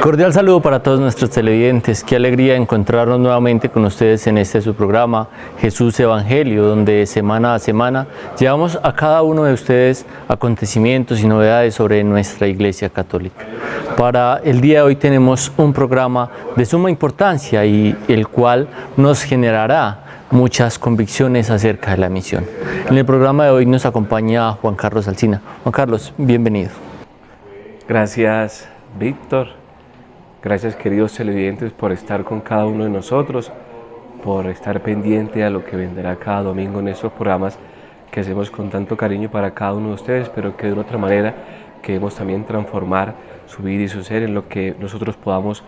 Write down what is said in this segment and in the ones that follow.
Cordial saludo para todos nuestros televidentes. Qué alegría encontrarnos nuevamente con ustedes en este su programa Jesús Evangelio, donde semana a semana llevamos a cada uno de ustedes acontecimientos y novedades sobre nuestra Iglesia Católica. Para el día de hoy tenemos un programa de suma importancia y el cual nos generará muchas convicciones acerca de la misión. En el programa de hoy nos acompaña Juan Carlos Alsina. Juan Carlos, bienvenido. Gracias, Víctor. Gracias, queridos televidentes, por estar con cada uno de nosotros, por estar pendiente a lo que vendrá cada domingo en estos programas que hacemos con tanto cariño para cada uno de ustedes, pero que de una otra manera queremos también transformar su vida y su ser en lo que nosotros podamos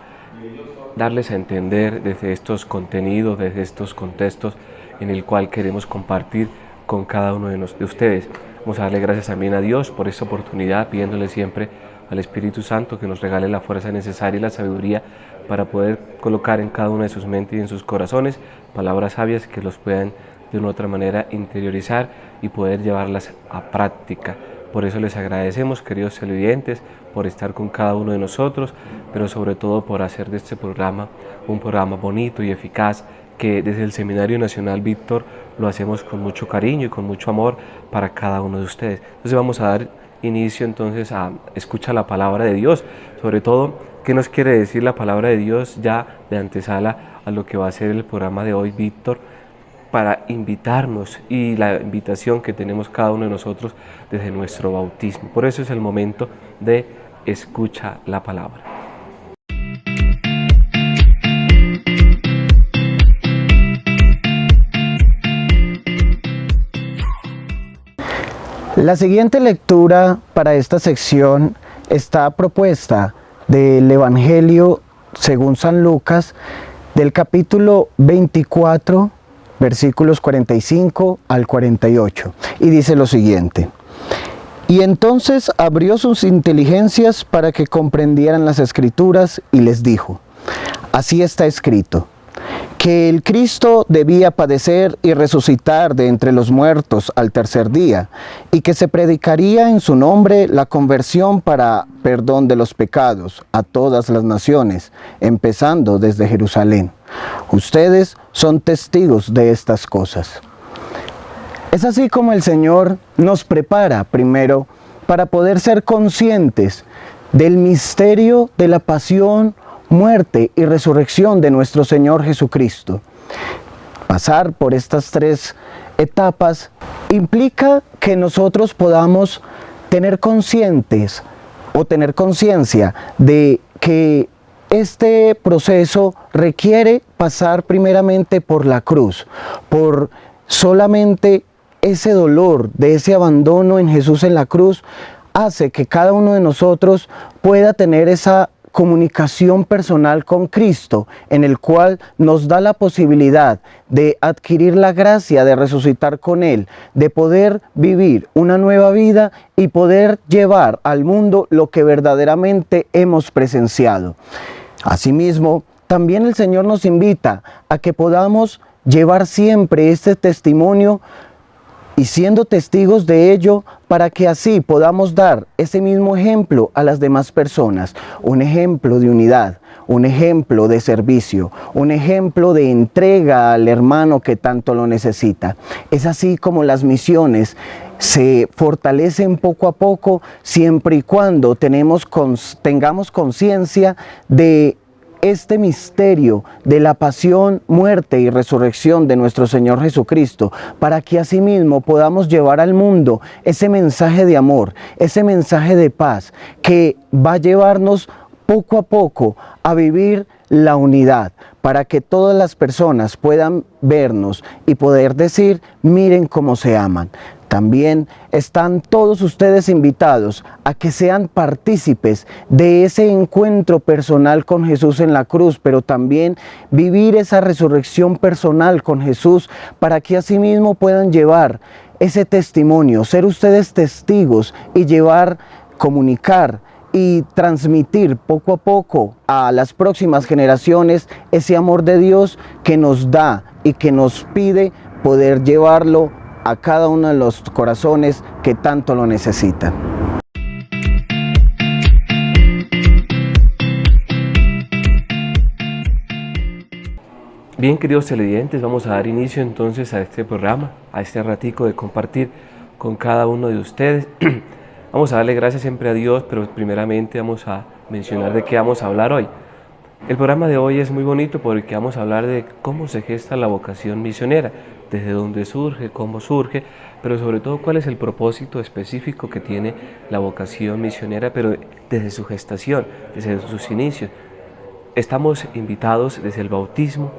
darles a entender desde estos contenidos, desde estos contextos en el cual queremos compartir con cada uno de ustedes. Vamos a darle gracias también a Dios por esta oportunidad, pidiéndole siempre al Espíritu Santo que nos regale la fuerza necesaria y la sabiduría para poder colocar en cada una de sus mentes y en sus corazones palabras sabias que los puedan de una u otra manera interiorizar y poder llevarlas a práctica. Por eso les agradecemos, queridos televidentes, por estar con cada uno de nosotros, pero sobre todo por hacer de este programa un programa bonito y eficaz, que desde el Seminario Nacional Víctor lo hacemos con mucho cariño y con mucho amor para cada uno de ustedes. Entonces vamos a dar inicio entonces a escuchar la palabra de Dios, sobre todo qué nos quiere decir la palabra de Dios ya de antesala a lo que va a ser el programa de hoy, Víctor, para invitarnos y la invitación que tenemos cada uno de nosotros desde nuestro bautismo. Por eso es el momento de escucha la palabra. La siguiente lectura para esta sección está propuesta del Evangelio según San Lucas, del capítulo 24, versículos 45 al 48, y dice lo siguiente: Y entonces abrió sus inteligencias para que comprendieran las Escrituras y les dijo: Así está escrito, que el Cristo debía padecer y resucitar de entre los muertos al tercer día, y que se predicaría en su nombre la conversión para perdón de los pecados a todas las naciones, empezando desde Jerusalén. Ustedes son testigos de estas cosas. Es así como el Señor nos prepara primero para poder ser conscientes del misterio de la pasión, muerte y resurrección de nuestro Señor Jesucristo. Pasar por estas tres etapas implica que nosotros podamos tener conscientes o tener conciencia de que este proceso requiere pasar primeramente por la cruz, por solamente ese dolor de ese abandono en Jesús en la cruz hace que cada uno de nosotros pueda tener esa comunicación personal con Cristo, en el cual nos da la posibilidad de adquirir la gracia de resucitar con Él, de poder vivir una nueva vida y poder llevar al mundo lo que verdaderamente hemos presenciado. Asimismo, también el Señor nos invita a que podamos llevar siempre este testimonio y siendo testigos de ello, para que así podamos dar ese mismo ejemplo a las demás personas, un ejemplo de unidad, un ejemplo de servicio, un ejemplo de entrega al hermano que tanto lo necesita. Es así como las misiones se fortalecen poco a poco, siempre y cuando tengamos conciencia de este misterio de la pasión, muerte y resurrección de nuestro Señor Jesucristo, para que asimismo podamos llevar al mundo ese mensaje de amor, ese mensaje de paz, que va a llevarnos poco a poco a vivir la unidad, para que todas las personas puedan vernos y poder decir: miren cómo se aman. También están todos ustedes invitados a que sean partícipes de ese encuentro personal con Jesús en la cruz, pero también vivir esa resurrección personal con Jesús, para que asimismo puedan llevar ese testimonio, ser ustedes testigos y llevar, comunicar y transmitir poco a poco a las próximas generaciones ese amor de Dios que nos da y que nos pide poder llevarlo a cada uno de los corazones que tanto lo necesitan. Bien, queridos televidentes, vamos a dar inicio entonces a este programa, a este ratico de compartir con cada uno de ustedes. Vamos a darle gracias siempre a Dios, pero primeramente vamos a mencionar de qué vamos a hablar hoy. El programa de hoy es muy bonito porque vamos a hablar de cómo se gesta la vocación misionera, desde dónde surge, cómo surge, pero sobre todo cuál es el propósito específico que tiene la vocación misionera, pero desde su gestación, desde sus inicios. Estamos invitados desde el bautismo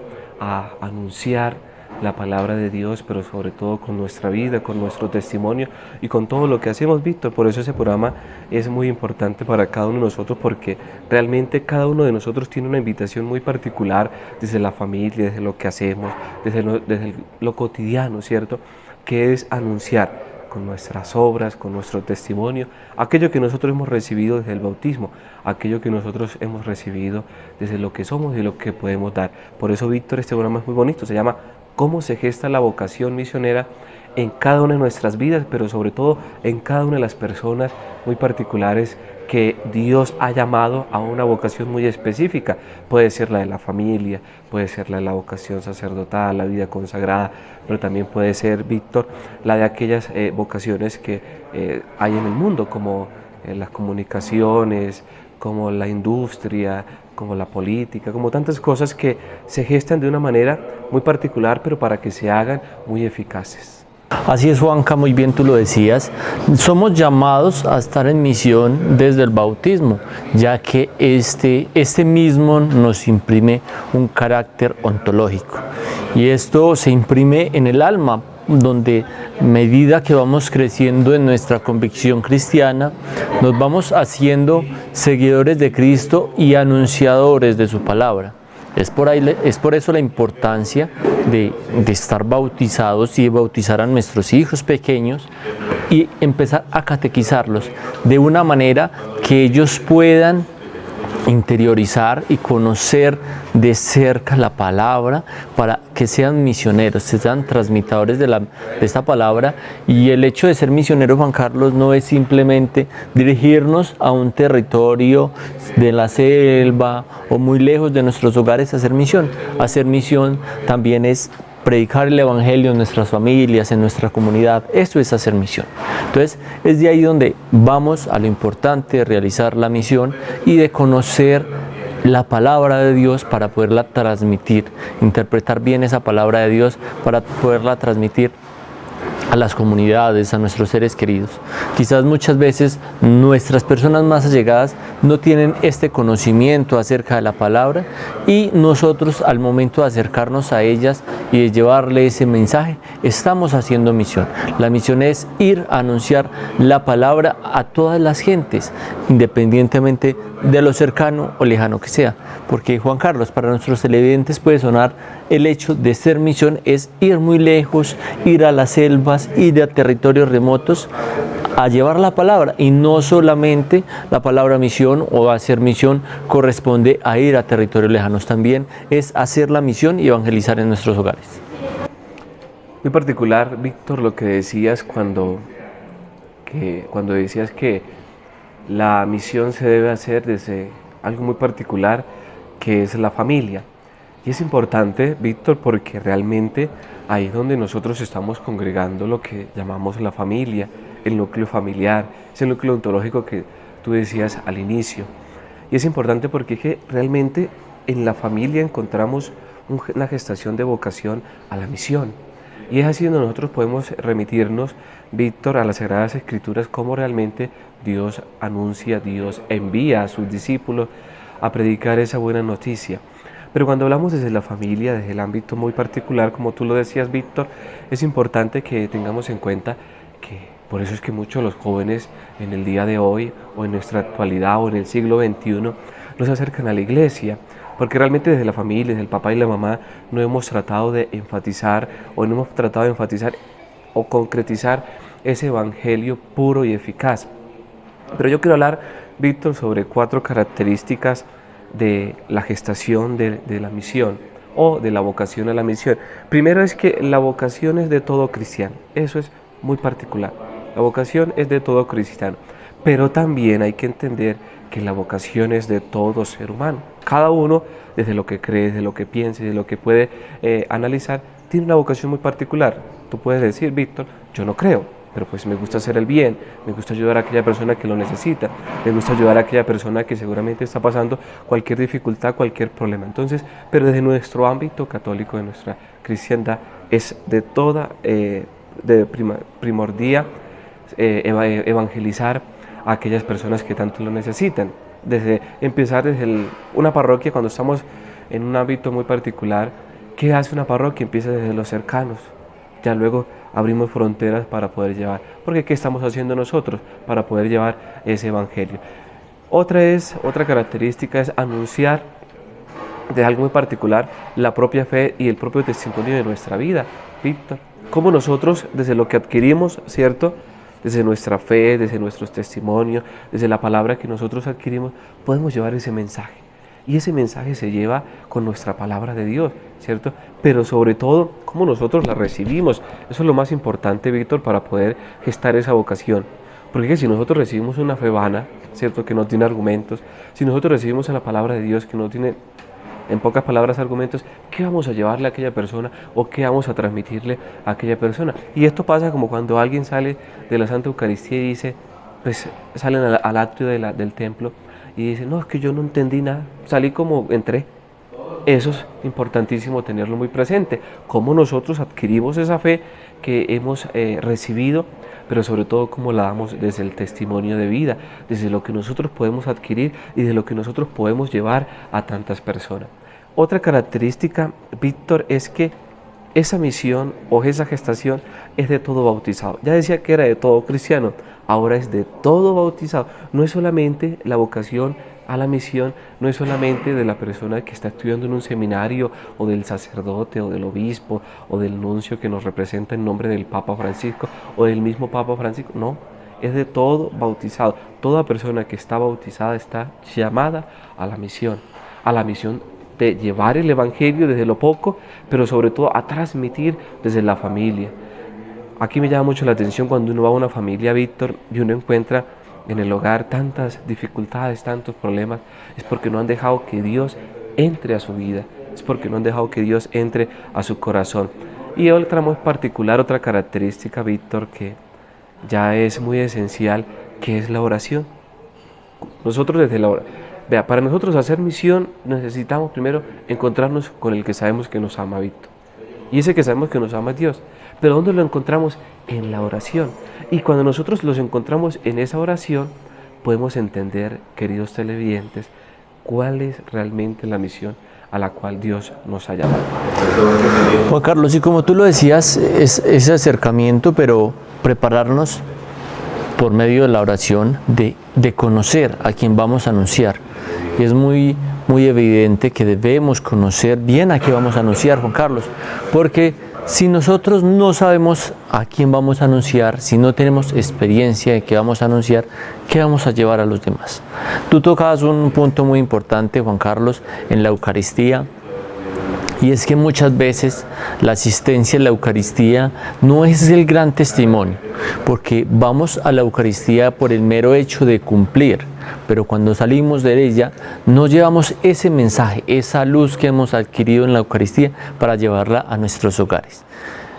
a anunciar la palabra de Dios, pero sobre todo con nuestra vida, con nuestro testimonio y con todo lo que hacemos, Víctor. Por eso ese programa es muy importante para cada uno de nosotros, porque realmente cada uno de nosotros tiene una invitación muy particular desde la familia, desde lo que hacemos, desde lo cotidiano, ¿cierto? Que es anunciar con nuestras obras, con nuestro testimonio, aquello que nosotros hemos recibido desde el bautismo, aquello que nosotros hemos recibido desde lo que somos y lo que podemos dar. Por eso, Víctor, este programa es muy bonito, se llama ¿Cómo se gesta la vocación misionera en cada una de nuestras vidas, pero sobre todo en cada una de las personas muy particulares que Dios ha llamado a una vocación muy específica? Puede ser la de la familia, puede ser la de la vocación sacerdotal, la vida consagrada, pero también puede ser, Víctor, la de aquellas vocaciones que hay en el mundo, como las comunicaciones, como la industria, como la política, como tantas cosas que se gestan de una manera muy particular, pero para que se hagan muy eficaces. Así es, Juanca, muy bien tú lo decías. Somos llamados a estar en misión desde el bautismo, ya que este mismo nos imprime un carácter ontológico. Y esto se imprime en el alma, donde a medida que vamos creciendo en nuestra convicción cristiana, nos vamos haciendo seguidores de Cristo y anunciadores de su palabra. Es por eso la importancia de estar bautizados y de bautizar a nuestros hijos pequeños y empezar a catequizarlos de una manera que ellos puedan interiorizar y conocer de cerca la palabra, para que sean misioneros, sean transmitidores de esta palabra. Y el hecho de ser misionero, Juan Carlos, no es simplemente dirigirnos a un territorio de la selva o muy lejos de nuestros hogares a hacer misión. Hacer misión también es predicar el evangelio en nuestras familias, en nuestra comunidad. Eso es hacer misión. Entonces, es de ahí donde vamos a lo importante de realizar la misión y de conocer la palabra de Dios para poderla transmitir, interpretar bien esa palabra de Dios para poderla transmitir a las comunidades, a nuestros seres queridos. Quizás muchas veces nuestras personas más allegadas no tienen este conocimiento acerca de la palabra, y nosotros, al momento de acercarnos a ellas y de llevarle ese mensaje, estamos haciendo misión. La misión es ir a anunciar la palabra a todas las gentes, independientemente de lo cercano o lejano que sea. Porque, Juan Carlos, para nuestros televidentes puede sonar el hecho de ser misión es ir muy lejos, ir a las selvas, ir a territorios remotos a llevar la palabra, y no solamente la palabra misión o hacer misión corresponde a ir a territorios lejanos, también es hacer la misión y evangelizar en nuestros hogares. Muy particular, Víctor, lo que decías cuando decías que la misión se debe hacer desde algo muy particular, que es la familia. Y es importante, Víctor, porque realmente ahí es donde nosotros estamos congregando lo que llamamos la familia, el núcleo familiar, ese núcleo ontológico que tú decías al inicio. Y es importante porque es que realmente en la familia encontramos una gestación de vocación a la misión. Y es así donde nosotros podemos remitirnos, Víctor, a las Sagradas Escrituras, cómo realmente Dios anuncia, Dios envía a sus discípulos a predicar esa buena noticia. Pero cuando hablamos desde la familia, desde el ámbito muy particular, como tú lo decías, Víctor, es importante que tengamos en cuenta que por eso es que muchos de los jóvenes en el día de hoy, o en nuestra actualidad, o en el siglo XXI, no se acercan a la iglesia, porque realmente desde la familia, desde el papá y la mamá, no hemos tratado de enfatizar, o concretizar ese evangelio puro y eficaz. Pero yo quiero hablar, Víctor, sobre 4 características de la gestación de la misión, o de la vocación a la misión. Primero es que la vocación es de todo cristiano, eso es muy particular. La vocación es de todo cristiano, pero también hay que entender que la vocación es de todo ser humano. cada uno, desde lo que cree, desde lo que piensa, desde lo que puede analizar, tiene una vocación muy particular. Tú puedes decir, Víctor, yo no creo, pero pues me gusta hacer el bien, me gusta ayudar a aquella persona que lo necesita, me gusta ayudar a aquella persona que seguramente está pasando cualquier dificultad, cualquier problema. Entonces, pero desde nuestro ámbito católico, de nuestra cristiandad, es de toda primordial evangelizar a aquellas personas que tanto lo necesitan. Empezar desde una parroquia, cuando estamos en un ámbito muy particular, ¿qué hace una parroquia? Empieza desde los cercanos, ya luego abrimos fronteras para poder llevar, porque ¿qué estamos haciendo nosotros para poder llevar ese evangelio? Otra característica es anunciar de algo muy particular la propia fe y el propio testimonio de nuestra vida, Víctor. Cómo nosotros, desde lo que adquirimos, ¿cierto?, desde nuestra fe, desde nuestros testimonios, desde la palabra que nosotros adquirimos, podemos llevar ese mensaje. Y ese mensaje se lleva con nuestra palabra de Dios, ¿cierto? Pero sobre todo, cómo nosotros la recibimos. Eso es lo más importante, Víctor, para poder gestar esa vocación. Porque si nosotros recibimos una fe vana, ¿cierto?, que no tiene argumentos, si nosotros recibimos la palabra de Dios que no tiene, en pocas palabras, argumentos, ¿qué vamos a llevarle a aquella persona o qué vamos a transmitirle a aquella persona? Y esto pasa como cuando alguien sale de la Santa Eucaristía y dice, pues salen al atrio del templo y dice, no, es que yo no entendí nada, salí como entré. Eso es importantísimo tenerlo muy presente, cómo nosotros adquirimos esa fe que hemos recibido, pero sobre todo cómo la damos desde el testimonio de vida, desde lo que nosotros podemos adquirir y de lo que nosotros podemos llevar a tantas personas. Otra característica, Víctor, es que esa misión o esa gestación es de todo bautizado. Ya decía que era de todo cristiano, ahora es de todo bautizado. No es solamente la vocación a la misión, no es solamente de la persona que está estudiando en un seminario o del sacerdote o del obispo o del nuncio que nos representa en nombre del Papa Francisco o del mismo Papa Francisco, no, es de todo bautizado. Toda persona que está bautizada está llamada a la misión de llevar el evangelio desde lo poco, pero sobre todo a transmitir desde la familia. Aquí me llama mucho la atención cuando uno va a una familia, Víctor, y uno encuentra en el hogar tantas dificultades, tantos problemas, es porque no han dejado que Dios entre a su vida, es porque no han dejado que Dios entre a su corazón. Y otra muy particular, otra característica, Víctor, que ya es muy esencial, que es la oración. Nosotros desde la oración, vea, para nosotros hacer misión necesitamos primero encontrarnos con el que sabemos que nos ama, Víctor. Y ese que sabemos que nos ama es Dios. ¿Pero dónde lo encontramos? En la oración. Y cuando nosotros los encontramos en esa oración, podemos entender, queridos televidentes, cuál es realmente la misión a la cual Dios nos ha llamado. Juan Carlos, y como tú lo decías, es ese acercamiento, pero prepararnos por medio de la oración, de conocer a quien vamos a anunciar. Y es muy evidente que debemos conocer bien a qué vamos a anunciar, Juan Carlos, porque si nosotros no sabemos a quién vamos a anunciar, si no tenemos experiencia de qué vamos a anunciar, ¿qué vamos a llevar a los demás? Tú tocabas un punto muy importante, Juan Carlos, en la Eucaristía, y es que muchas veces la asistencia a la Eucaristía no es el gran testimonio, porque vamos a la Eucaristía por el mero hecho de cumplir, pero cuando salimos de ella no llevamos ese mensaje, esa luz que hemos adquirido en la Eucaristía para llevarla a nuestros hogares.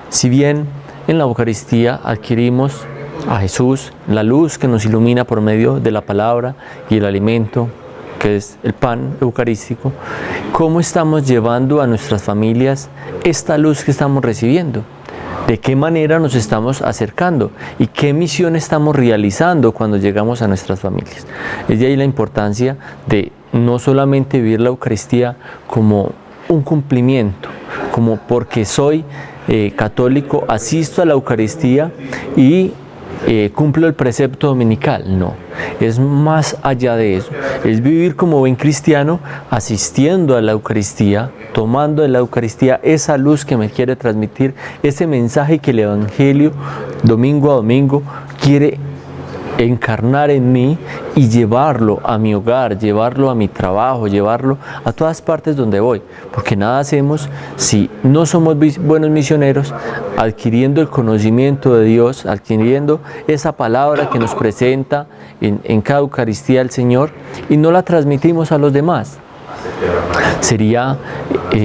Si bien en la Eucaristía adquirimos a Jesús, la luz que nos ilumina por medio de la palabra y el alimento, que es el pan eucarístico, ¿cómo estamos llevando a nuestras familias esta luz que estamos recibiendo? ¿De qué manera nos estamos acercando? ¿Y qué misión estamos realizando cuando llegamos a nuestras familias? Es de ahí la importancia de no solamente vivir la Eucaristía como un cumplimiento, como porque soy católico, asisto a la Eucaristía y cumplo el precepto dominical. No, es más allá de eso, es vivir como buen cristiano, asistiendo a la Eucaristía, tomando de la Eucaristía esa luz que me quiere transmitir, ese mensaje que el Evangelio domingo a domingo quiere encarnar en mí y llevarlo a mi hogar, llevarlo a mi trabajo, llevarlo a todas partes donde voy, porque nada hacemos si no somos buenos misioneros, adquiriendo el conocimiento de Dios, adquiriendo esa palabra que nos presenta en cada Eucaristía el Señor y no la transmitimos a los demás. Sería,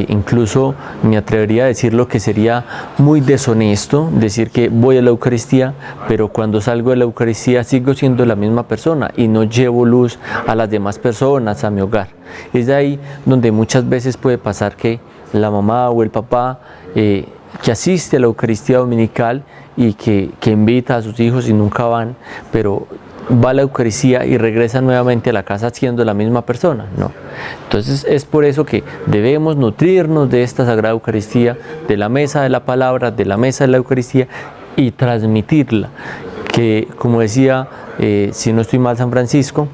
incluso me atrevería a decirlo, que sería muy deshonesto decir que voy a la Eucaristía, pero cuando salgo de la Eucaristía sigo siendo la misma persona y no llevo luz a las demás personas, a mi hogar. Es de ahí donde muchas veces puede pasar que la mamá o el papá que asiste a la Eucaristía dominical y que invita a sus hijos y nunca van, pero va a la Eucaristía y regresa nuevamente a la casa siendo la misma persona, ¿no? Entonces es por eso que debemos nutrirnos de esta Sagrada Eucaristía, de la mesa de la palabra, de la mesa de la Eucaristía, y transmitirla, que como decía, si no estoy mal, San Francisco,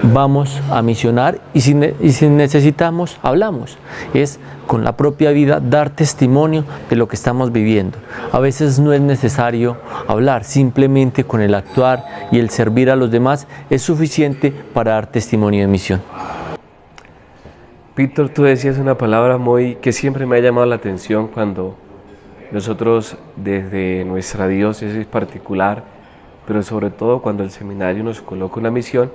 vamos a misionar y si necesitamos, hablamos. Es con la propia vida dar testimonio de lo que estamos viviendo. A veces no es necesario hablar, simplemente con el actuar y el servir a los demás es suficiente para dar testimonio de misión. Víctor, tú decías una palabra que siempre me ha llamado la atención cuando nosotros desde nuestra diócesis particular, pero sobre todo cuando el seminario nos coloca una misión,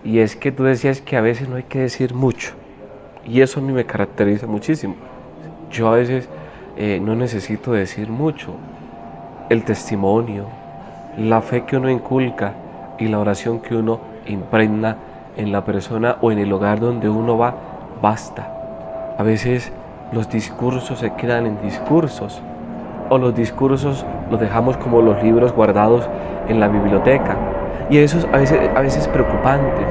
y es que tú decías que a veces no hay que decir mucho, y eso a mí me caracteriza muchísimo. Yo a veces no necesito decir mucho. El testimonio, la fe que uno inculca y la oración que uno impregna en la persona o en el hogar donde uno va, basta. A veces los discursos se quedan en discursos, o los discursos los dejamos como los libros guardados en la biblioteca, y eso a veces es preocupante,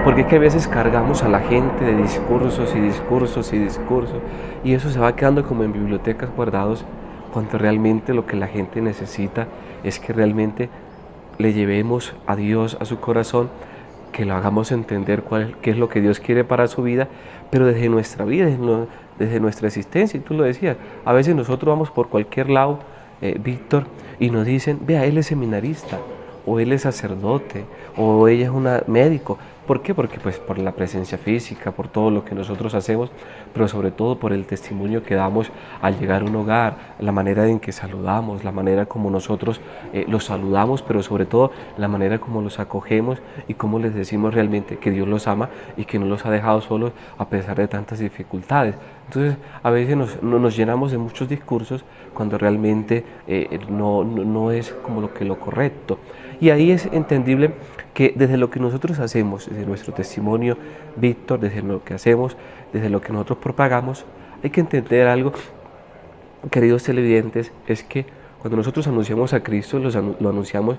porque es que a veces cargamos a la gente de discursos y discursos y discursos, y eso se va quedando como en bibliotecas guardados, cuando realmente lo que la gente necesita es que realmente le llevemos a Dios a su corazón, que lo hagamos entender qué es lo que Dios quiere para su vida, pero desde nuestra vida, desde nuestra existencia. Y tú lo decías, a veces nosotros vamos por cualquier lado, Víctor, y nos dicen, vea, él es seminarista, o él es sacerdote, o ella es una médico. ¿Por qué? Porque pues por la presencia física, por todo lo que nosotros hacemos, pero sobre todo por el testimonio que damos al llegar a un hogar, la manera en que saludamos, la manera como nosotros los saludamos, pero sobre todo la manera como los acogemos y cómo les decimos realmente que Dios los ama y que no los ha dejado solos a pesar de tantas dificultades. Entonces a veces nos llenamos de muchos discursos cuando realmente no es como lo correcto. Y ahí es entendible que desde lo que nosotros hacemos, desde nuestro testimonio, Víctor, desde lo que hacemos, desde lo que nosotros propagamos, hay que entender algo, queridos televidentes, es que cuando nosotros anunciamos a Cristo, lo anunciamos,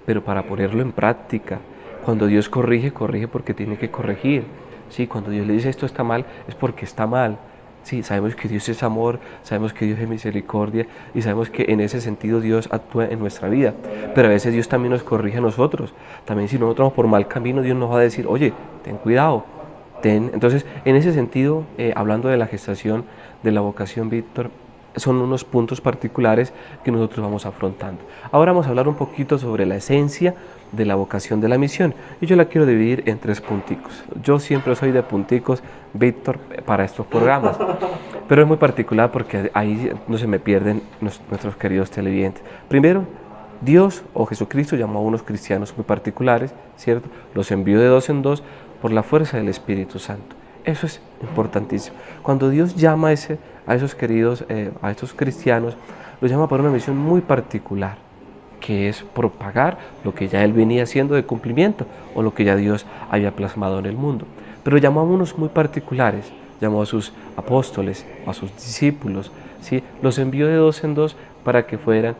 pero para ponerlo en práctica. Cuando Dios corrige, corrige porque tiene que corregir. ¿Sí? Cuando Dios le dice esto está mal, es porque está mal. Sí, sabemos que Dios es amor, sabemos que Dios es misericordia y sabemos que en ese sentido Dios actúa en nuestra vida. Pero a veces Dios también nos corrige a nosotros. También si nosotros vamos por mal camino, Dios nos va a decir, oye, ten cuidado. Entonces, en ese sentido, hablando de la gestación de la vocación, Víctor, son unos puntos particulares que nosotros vamos afrontando. Ahora vamos a hablar un poquito sobre la esencia de la vocación de la misión, y yo la quiero dividir en 3 punticos. Yo siempre soy de punticos, Víctor, para estos programas, pero es muy particular porque ahí no se me pierden nuestros queridos televidentes. Primero, Dios o Jesucristo llamó a unos cristianos muy particulares, ¿cierto? Los envió de 2 en 2 por la fuerza del Espíritu Santo. Eso es importantísimo. Cuando Dios llama a esos queridos, a estos cristianos, los llama para una misión muy particular, que es propagar lo que ya Él venía haciendo de cumplimiento, o lo que ya Dios había plasmado en el mundo. Pero llamó a unos muy particulares, llamó a sus apóstoles, a sus discípulos, ¿sí? Los envió de 2 en 2 para que fueran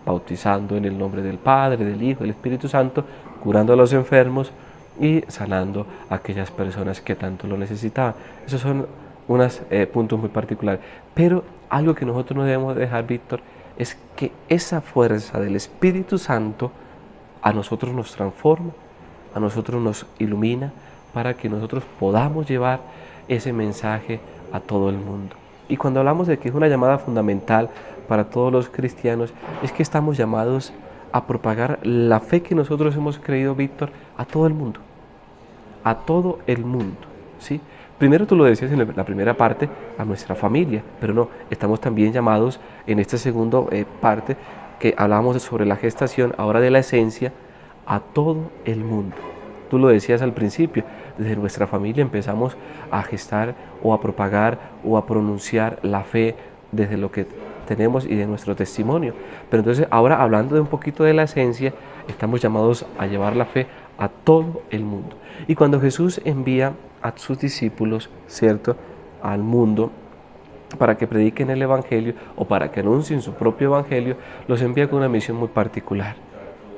bautizando en el nombre del Padre, del Hijo, del Espíritu Santo, curando a los enfermos y sanando a aquellas personas que tanto lo necesitaban. Esos son unos puntos muy particulares. Pero algo que nosotros no debemos dejar, Víctor, es que esa fuerza del Espíritu Santo a nosotros nos transforma, a nosotros nos ilumina, para que nosotros podamos llevar ese mensaje a todo el mundo. Y cuando hablamos de que es una llamada fundamental para todos los cristianos, es que estamos llamados a propagar la fe que nosotros hemos creído, Víctor, a todo el mundo. A todo el mundo, ¿sí? Primero tú lo decías en la primera parte, a nuestra familia, pero no, estamos también llamados en esta segunda parte, que hablábamos sobre la gestación, ahora de la esencia, a todo el mundo. Tú lo decías al principio, desde nuestra familia empezamos a gestar o a propagar o a pronunciar la fe desde lo que tenemos y de nuestro testimonio. Pero entonces ahora, hablando de un poquito de la esencia, estamos llamados a llevar la fe a todo el mundo. Y cuando Jesús envía a sus discípulos, ¿cierto?, al mundo para que prediquen el Evangelio o para que anuncien su propio Evangelio, los envía con una misión muy particular,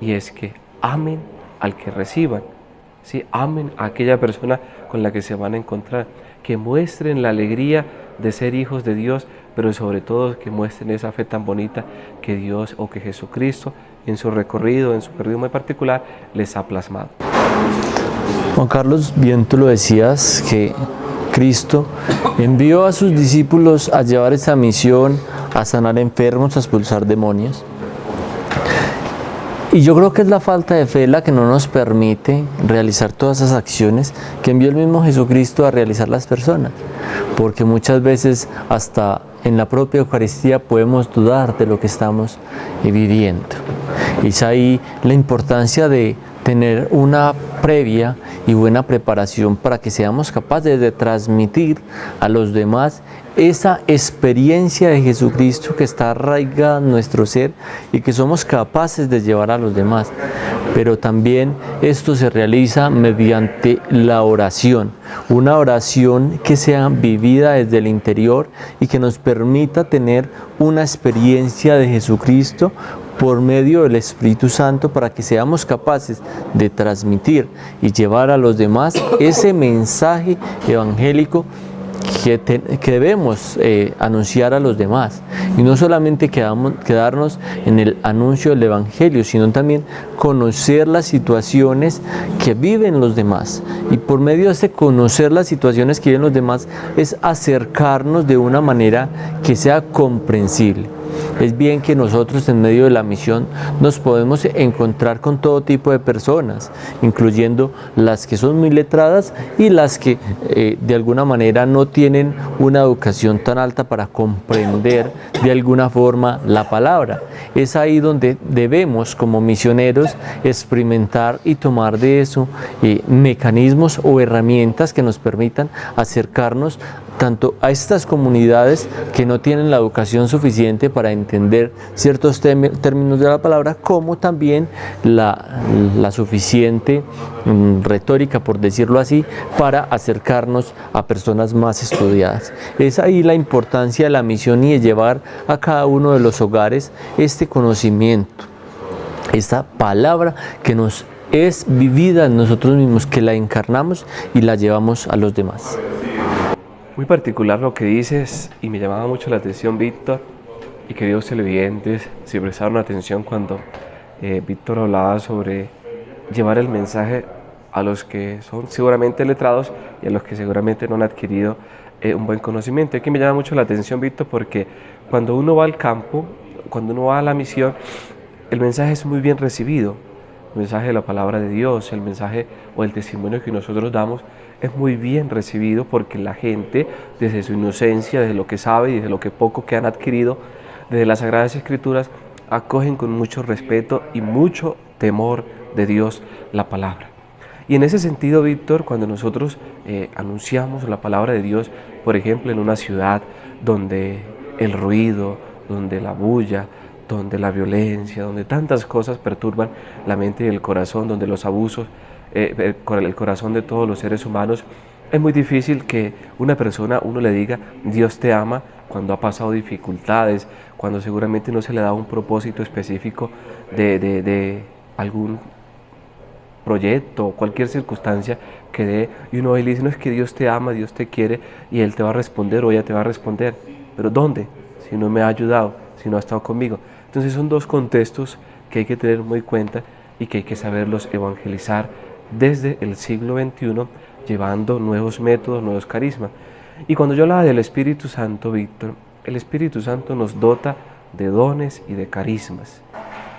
y es que amen al que reciban, ¿sí? Amen a aquella persona con la que se van a encontrar, que muestren la alegría de ser hijos de Dios, pero sobre todo que muestren esa fe tan bonita que Dios o que Jesucristo en su recorrido muy particular, les ha plasmado. Juan Carlos, bien tú lo decías, que Cristo envió a sus discípulos a llevar esa misión, a sanar enfermos, a expulsar demonios. Y yo creo que es la falta de fe la que no nos permite realizar todas esas acciones que envió el mismo Jesucristo a realizar las personas. Porque muchas veces hasta en la propia Eucaristía podemos dudar de lo que estamos viviendo. Y es ahí la importancia de tener una previa y buena preparación para que seamos capaces de transmitir a los demás esa experiencia de Jesucristo que está arraigada en nuestro ser y que somos capaces de llevar a los demás. Pero también esto se realiza mediante la oración, una oración que sea vivida desde el interior y que nos permita tener una experiencia de Jesucristo por medio del Espíritu Santo, para que seamos capaces de transmitir y llevar a los demás ese mensaje evangélico que debemos anunciar a los demás, y no solamente quedarnos en el anuncio del Evangelio, sino también conocer las situaciones que viven los demás, y por medio de este conocer las situaciones que viven los demás es acercarnos de una manera que sea comprensible. Es bien que nosotros en medio de la misión nos podemos encontrar con todo tipo de personas, incluyendo las que son muy letradas y las que de alguna manera no tienen una educación tan alta para comprender de alguna forma la palabra. Es ahí donde debemos, como misioneros, experimentar y tomar de eso mecanismos o herramientas que nos permitan acercarnos tanto a estas comunidades que no tienen la educación suficiente para entender ciertos términos de la palabra, como también la suficiente retórica, por decirlo así, para acercarnos a personas más estudiadas. Es ahí la importancia de la misión y de llevar a cada uno de los hogares este conocimiento, esta palabra que nos es vivida en nosotros mismos, que la encarnamos y la llevamos a los demás. Muy particular lo que dices, y me llamaba mucho la atención, Víctor, y queridos televidentes, si prestaron atención cuando Víctor hablaba sobre llevar el mensaje a los que son seguramente letrados y a los que seguramente no han adquirido un buen conocimiento. Aquí me llama mucho la atención, Víctor, porque cuando uno va al campo, cuando uno va a la misión, el mensaje es muy bien recibido. El mensaje de la palabra de Dios, el mensaje o el testimonio que nosotros damos es muy bien recibido, porque la gente, desde su inocencia, desde lo que sabe y desde lo que poco que han adquirido, desde las Sagradas Escrituras, acogen con mucho respeto y mucho temor de Dios la palabra. Y en ese sentido, Víctor, cuando nosotros anunciamos la palabra de Dios, por ejemplo, en una ciudad donde el ruido, donde la bulla, donde la violencia, donde tantas cosas perturban la mente y el corazón, donde los abusos, el corazón de todos los seres humanos, es muy difícil que una persona, uno le diga Dios te ama cuando ha pasado dificultades, cuando seguramente no se le da un propósito específico de algún proyecto o cualquier circunstancia que dé, y uno le dice, no, es que Dios te ama, Dios te quiere, y Él te va a responder o ella te va a responder, pero ¿dónde? Si no me ha ayudado, si no ha estado conmigo. Entonces son dos contextos que hay que tener muy en cuenta y que hay que saberlos evangelizar desde el siglo XXI, llevando nuevos métodos, nuevos carismas. Y cuando yo hablaba del Espíritu Santo, Víctor, el Espíritu Santo nos dota de dones y de carismas.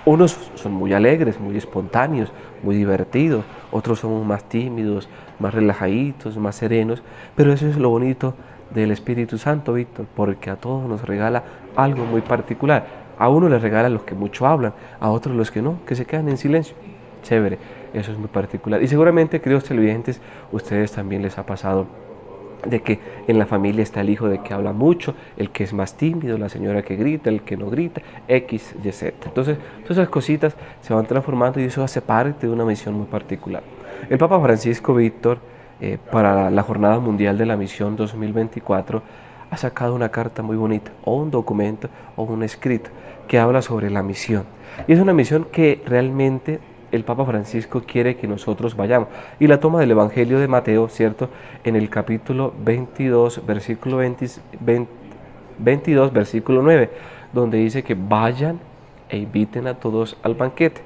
Unos son muy alegres, muy espontáneos, muy divertidos, otros somos más tímidos, más relajaditos, más serenos, pero eso es lo bonito del Espíritu Santo, Víctor, porque a todos nos regala algo muy particular. A uno les regala los que mucho hablan, a otros los que no, que se quedan en silencio. Chévere. eso es muy particular. Y seguramente, queridos televidentes, ustedes también les ha pasado de que en la familia está el hijo de que habla mucho, el que es más tímido, la señora que grita, el que no grita, X, Y, Z. Entonces, todas esas cositas se van transformando y eso hace parte de una misión muy particular. El Papa Francisco, Víctor, para la Jornada Mundial de la Misión 2024, ha sacado una carta muy bonita, o un documento, o un escrito, que habla sobre la misión. Y es una misión que realmente el Papa Francisco quiere que nosotros vayamos. Y la toma del Evangelio de Mateo, ¿cierto? En el capítulo 22, versículo 22, versículo 9, donde dice que vayan e inviten a todos al banquete.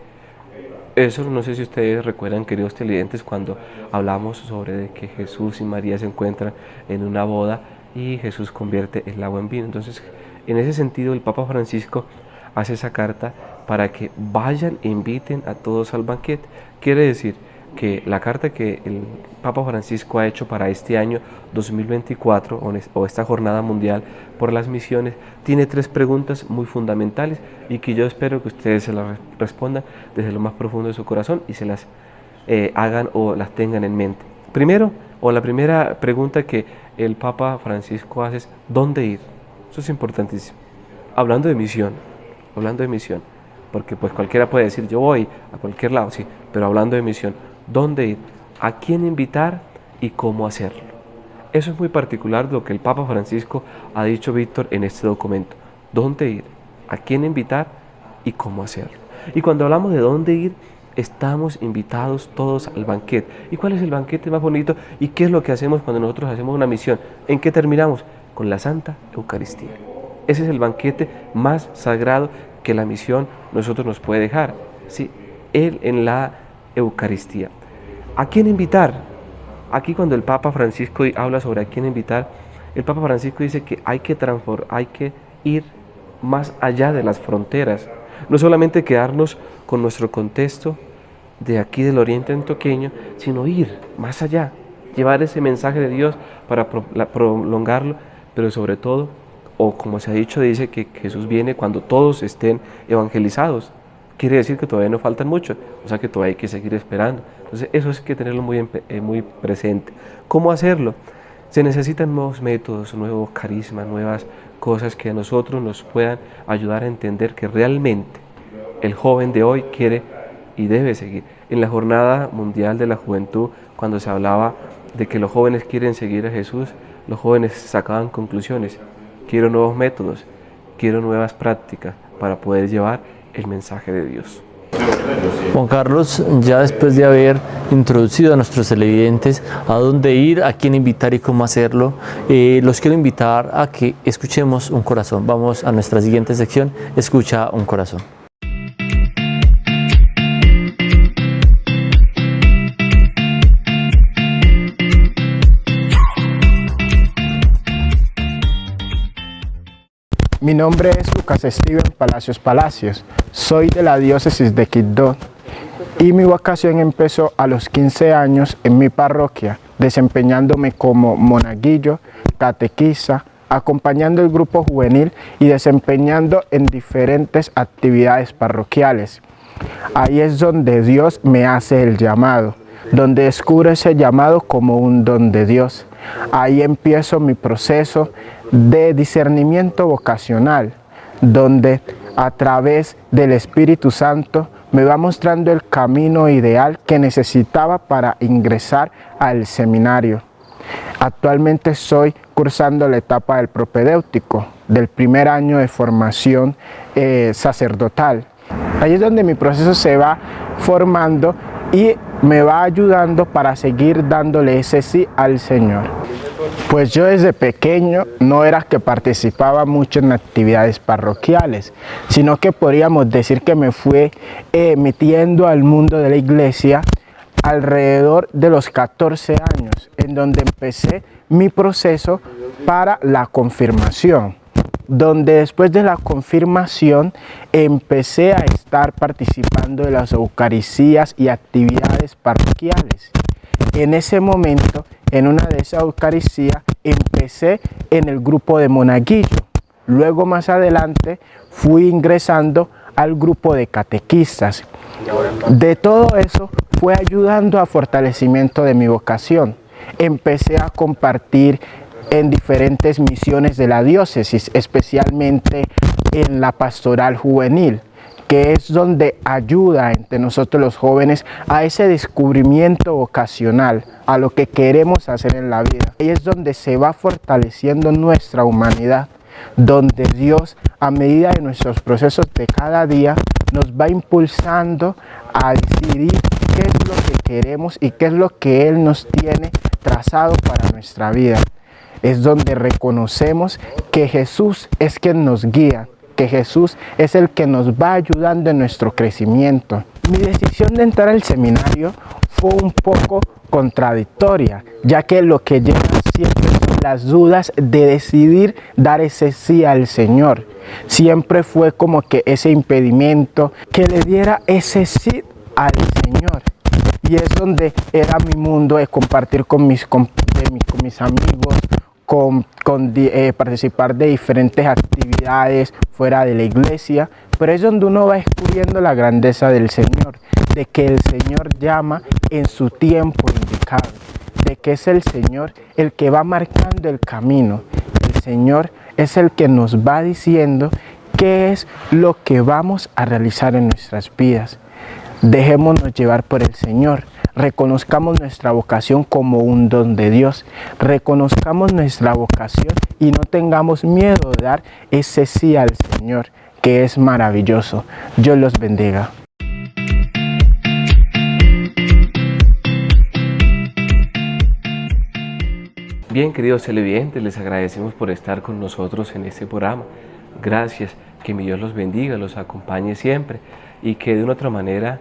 Eso no sé si ustedes recuerdan, queridos televidentes, cuando hablamos sobre de que Jesús y María se encuentran en una boda y Jesús convierte el agua en vino. Entonces, en ese sentido, el Papa Francisco hace esa carta para que vayan e inviten a todos al banquete. Quiere decir que la carta que el Papa Francisco ha hecho para este año 2024 o esta jornada mundial por las misiones tiene 3 preguntas muy fundamentales y que yo espero que ustedes se las respondan desde lo más profundo de su corazón y se las hagan o las tengan en mente. Primero, o la primera pregunta que el Papa Francisco hace es ¿dónde ir? Eso es importantísimo. Hablando de misión, porque pues cualquiera puede decir yo voy a cualquier lado, sí, pero hablando de misión, ¿dónde ir? ¿A quién invitar? ¿Y cómo hacerlo? Eso es muy particular de lo que el Papa Francisco ha dicho, Víctor, en este documento. ¿Dónde ir? ¿A quién invitar? ¿Y cómo hacerlo? Y cuando hablamos de dónde ir, estamos invitados todos al banquete. ¿Y cuál es el banquete más bonito? ¿Y qué es lo que hacemos cuando nosotros hacemos una misión? ¿En qué terminamos? Con la Santa Eucaristía. Ese es el banquete más sagrado que la misión nosotros nos puede dejar, ¿sí? Él en la Eucaristía. ¿A quién invitar? Aquí cuando el Papa Francisco habla sobre a quién invitar, el Papa Francisco dice que hay que ir más allá de las fronteras, no solamente quedarnos con nuestro contexto de aquí del Oriente Antioqueño, sino ir más allá, llevar ese mensaje de Dios para prolongarlo, pero sobre todo, o como se ha dicho, dice que Jesús viene cuando todos estén evangelizados. Quiere decir que todavía no faltan mucho, o sea que todavía hay que seguir esperando. Entonces eso es que tenerlo muy presente. ¿Cómo hacerlo? Se necesitan nuevos métodos, nuevos carismas, nuevas cosas que a nosotros nos puedan ayudar a entender que realmente el joven de hoy quiere y debe seguir. En la Jornada Mundial de la Juventud, cuando se hablaba de que los jóvenes quieren seguir a Jesús, los jóvenes sacaban conclusiones. Quiero nuevos métodos, quiero nuevas prácticas para poder llevar el mensaje de Dios. Juan Carlos, ya después de haber introducido a nuestros televidentes a dónde ir, a quién invitar y cómo hacerlo, los quiero invitar a que escuchemos un corazón. Vamos a nuestra siguiente sección, Escucha un corazón. Mi nombre es Lucas Steven Palacios, soy de la diócesis de Quibdó y mi vocación empezó a los 15 años en mi parroquia, desempeñándome como monaguillo, catequista, acompañando el grupo juvenil y desempeñando en diferentes actividades parroquiales. Ahí es donde Dios me hace el llamado, donde descubro ese llamado como un don de Dios. Ahí empiezo mi proceso de discernimiento vocacional, donde a través del Espíritu Santo me va mostrando el camino ideal que necesitaba para ingresar al seminario. Actualmente estoy cursando la etapa del propedéutico, del primer año de formación sacerdotal. Ahí es donde mi proceso se va formando y me va ayudando para seguir dándole ese sí al Señor. Pues yo desde pequeño no era que participaba mucho en actividades parroquiales, sino que podríamos decir que me fui metiendo al mundo de la iglesia alrededor de los 14 años, en donde empecé mi proceso para la confirmación, donde después de la confirmación empecé a estar participando de las Eucaristías y actividades parroquiales. En ese momento, en una de esas Eucaristías, empecé en el grupo de monaguillo. Luego, más adelante, fui ingresando al grupo de catequistas. De todo eso fue ayudando a fortalecimiento de mi vocación. Empecé a compartir en diferentes misiones de la diócesis, especialmente en la pastoral juvenil, que es donde ayuda entre nosotros los jóvenes a ese descubrimiento vocacional, a lo que queremos hacer en la vida. Ahí es donde se va fortaleciendo nuestra humanidad, donde Dios, a medida de nuestros procesos de cada día, nos va impulsando a decidir qué es lo que queremos y qué es lo que Él nos tiene trazado para nuestra vida. Es donde reconocemos que Jesús es quien nos guía, que Jesús es el que nos va ayudando en nuestro crecimiento. Mi decisión de entrar al seminario fue un poco contradictoria, ya que lo que llega siempre son las dudas de decidir dar ese sí al Señor. Siempre fue como que ese impedimento que le diera ese sí al Señor. Y es donde era mi mundo de compartir con mis amigos, participar de diferentes actividades fuera de la iglesia, pero es donde uno va descubriendo la grandeza del Señor, de que el Señor llama en su tiempo indicado, de que es el Señor el que va marcando el camino. El Señor es el que nos va diciendo qué es lo que vamos a realizar en nuestras vidas. Dejémonos llevar por el Señor. Reconozcamos nuestra vocación como un don de Dios. Reconozcamos nuestra vocación y no tengamos miedo de dar ese sí al Señor, que es maravilloso. Dios los bendiga. Bien, queridos televidentes, les agradecemos por estar con nosotros en este programa. Gracias, que mi Dios los bendiga, los acompañe siempre y que de una otra manera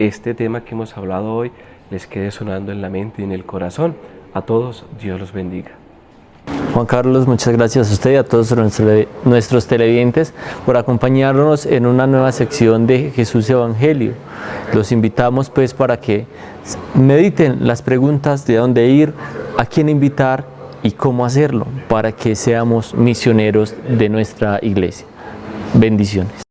este tema que hemos hablado hoy les quede sonando en la mente y en el corazón. A todos, Dios los bendiga. Juan Carlos, muchas gracias a usted y a todos nuestros televidentes por acompañarnos en una nueva sección de Jesús Evangelio. Los invitamos pues para que mediten las preguntas de dónde ir, a quién invitar y cómo hacerlo para que seamos misioneros de nuestra iglesia. Bendiciones.